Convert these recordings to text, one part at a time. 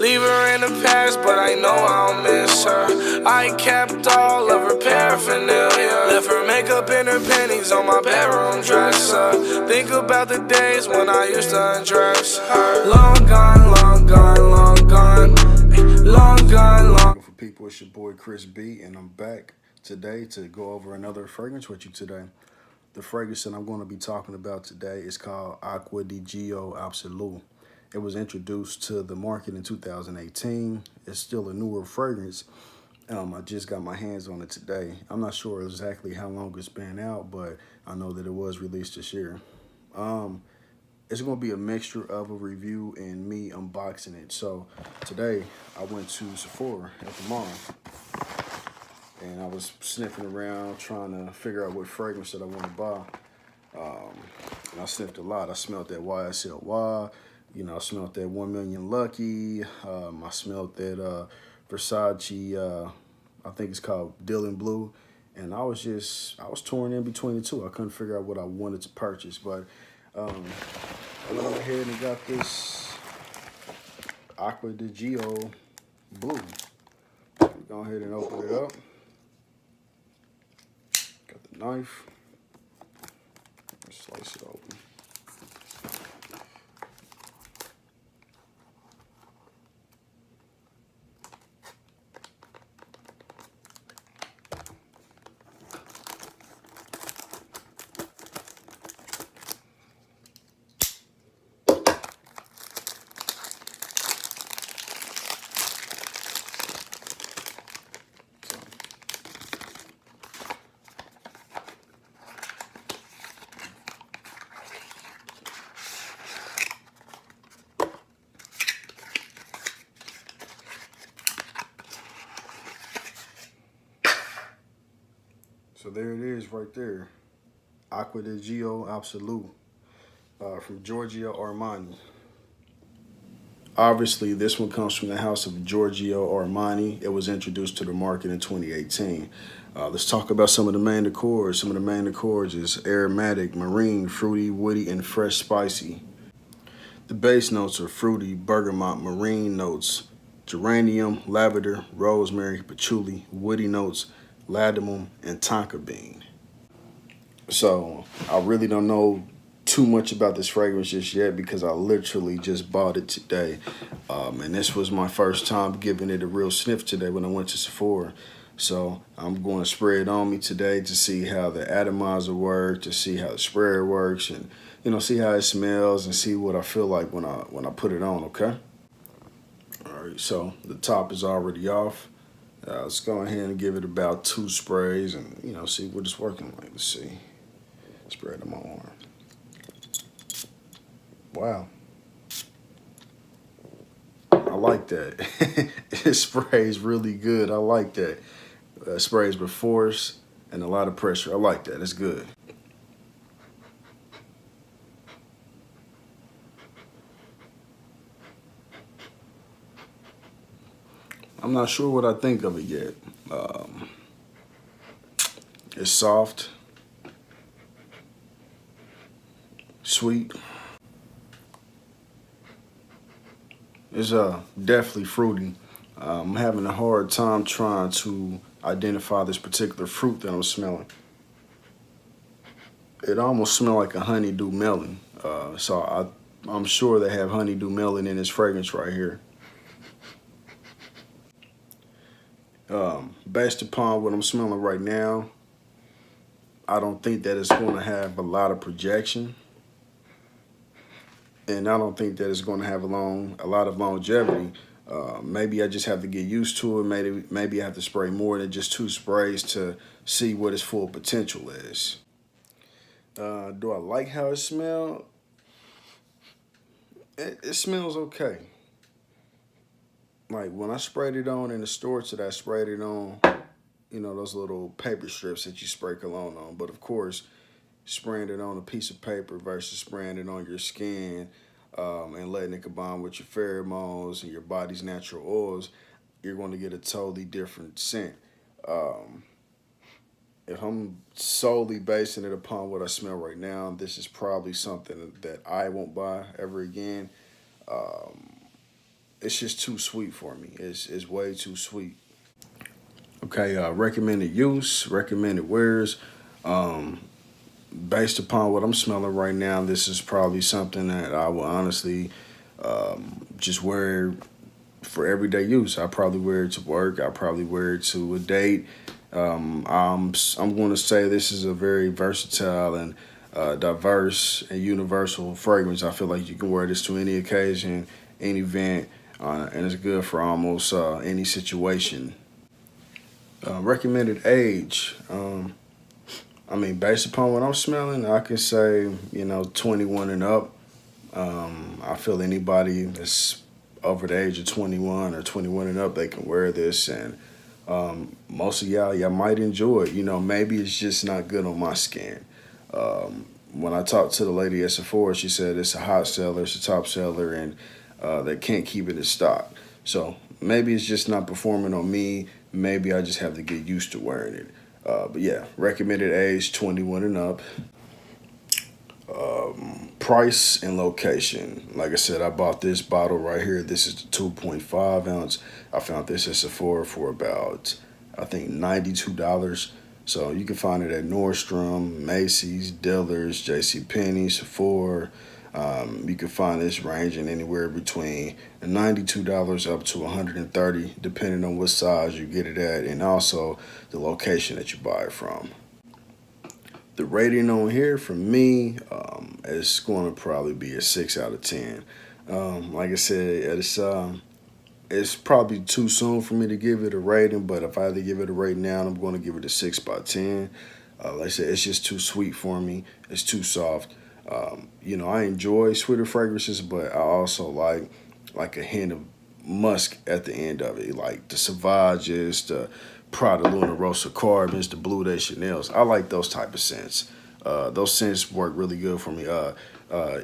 Leave her in the past, but I know I'll miss her. I kept all of her paraphernalia. Left her makeup and her panties on my bedroom dresser. Think about the days when I used to undress her. Long gone, long gone, long gone. Long gone, long. Beautiful people, it's your boy Chris B, and I'm back today to go over another fragrance with you today. The fragrance that I'm going to be talking about today is called Acqua Di Gio Absolu. It was introduced to the market in 2018. It's still a newer fragrance. I just got my hands on it today. I'm not sure exactly how long it's been out, but I know that it was released this year. It's going to be a mixture of a review and me unboxing it. So today I went to Sephora at the mall and I was sniffing around trying to figure out what fragrance that I want to buy. And I sniffed a lot. I smelled that YSLY, I smelled that 1 Million Lucky. I smelled that Versace, I think it's called Dylan Blue. And I was torn in between the two. I couldn't figure out what I wanted to purchase, but I went ahead and got this Acqua Di Gio Blue. Go ahead and open it up. Got the knife. Let's slice it open. So there it is right there. Acqua Di Gio Absolu from Giorgio Armani. Obviously, this one comes from the house of Giorgio Armani. It was introduced to the market in 2018. Let's talk about some of the main decors. Some of the main decors is aromatic, marine, fruity, woody, and fresh spicy. The base notes are fruity, bergamot, marine notes, geranium, lavender, rosemary, patchouli, woody notes, ladamum, and tonka bean. So I really don't know too much about this fragrance just yet because I literally just bought it today. And this was my first time giving it a real sniff today when I went to Sephora. So I'm going to spray it on me today to see how the atomizer works, to see how the sprayer works, and see how it smells and see what I feel like when I put it on, okay? All right, so the top is already off. Let's go ahead and give it about 2 sprays and, see what it's working like. Let's see. Spray it on my arm. Wow. I like that. It sprays really good. I like that. Sprays with force and a lot of pressure. I like that. It's good. I'm not sure what I think of it yet. It's soft, sweet. It's definitely fruity. I'm having a hard time trying to identify this particular fruit that I'm smelling. It almost smells like a honeydew melon. So I'm sure they have honeydew melon in this fragrance right here. Based upon what I'm smelling right now, I don't think that it's going to have a lot of projection. And I don't think that it's going to have a lot of longevity. Maybe I just have to get used to it. Maybe I have to spray more than just 2 sprays to see what its full potential is. Do I like how it smells? It smells okay. Like when I sprayed it on in the store today, I sprayed it on, those little paper strips that you spray cologne on. But of course, spraying it on a piece of paper versus spraying it on your skin and letting it combine with your pheromones and your body's natural oils, you're going to get a totally different scent. If I'm solely basing it upon what I smell right now, this is probably something that I won't buy ever again. it's just too sweet for me. It's way too sweet. Okay, recommended use, recommended wears. Um, Based upon what I'm smelling right now, this is probably something that I will honestly just wear for everyday use. I probably wear it to work. I probably wear it to a date. I'm going to say this is a very versatile and diverse and universal fragrance. I feel like you can wear this to any occasion, any event, and it's good for almost any situation. Recommended age. I mean, based upon what I'm smelling, I can say 21 and up. I feel anybody that's over the age of 21 or 21 and up, they can wear this, and most of y'all might enjoy it. Maybe it's just not good on my skin. When I talked to the lady at Sephora, she said it's a hot seller, it's a top seller, and they can't keep it in stock. So maybe it's just not performing on me. Maybe I just have to get used to wearing it. But yeah, recommended age 21 and up. Price and location. Like I said, I bought this bottle right here. This is the 2.5 ounce. I found this at Sephora for about, I think, $92. So you can find it at Nordstrom, Macy's, Dillard's, JCPenney, Sephora. You can find this ranging anywhere between $92 up to $130, depending on what size you get it at, and also the location that you buy it from. The rating on here for me is going to probably be a 6 out of 10. Like I said, it's probably too soon for me to give it a rating, but if I had to give it a rating now, I'm going to give it a 6 by 10. Like I said, it's just too sweet for me. It's too soft. I enjoy sweeter fragrances, but I also like a hint of musk at the end of it, like the Sauvages, the Prada Luna Rosa Carbons, the Blue de Chanels. I like those type of scents. Those scents work really good for me.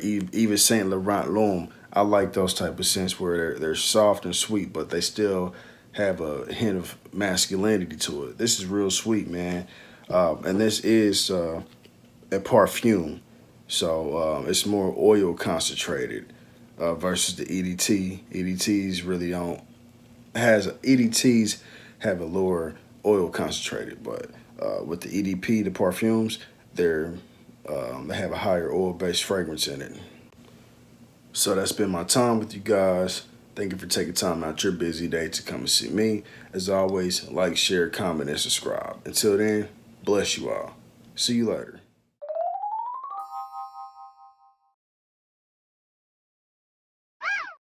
Even Saint Laurent L'Homme, I like those type of scents where they're soft and sweet, but they still have a hint of masculinity to it. This is real sweet, man. And this is a perfume, so it's more oil concentrated versus the EDT. EDTs really don't EDTs have a lower oil concentrated, but with the EDP, the perfumes, they have a higher oil-based fragrance in it. So that's been my time with you guys. Thank you for taking time out your busy day to come and see me. As always, like, share, comment, and subscribe. Until then, bless you all. See you later.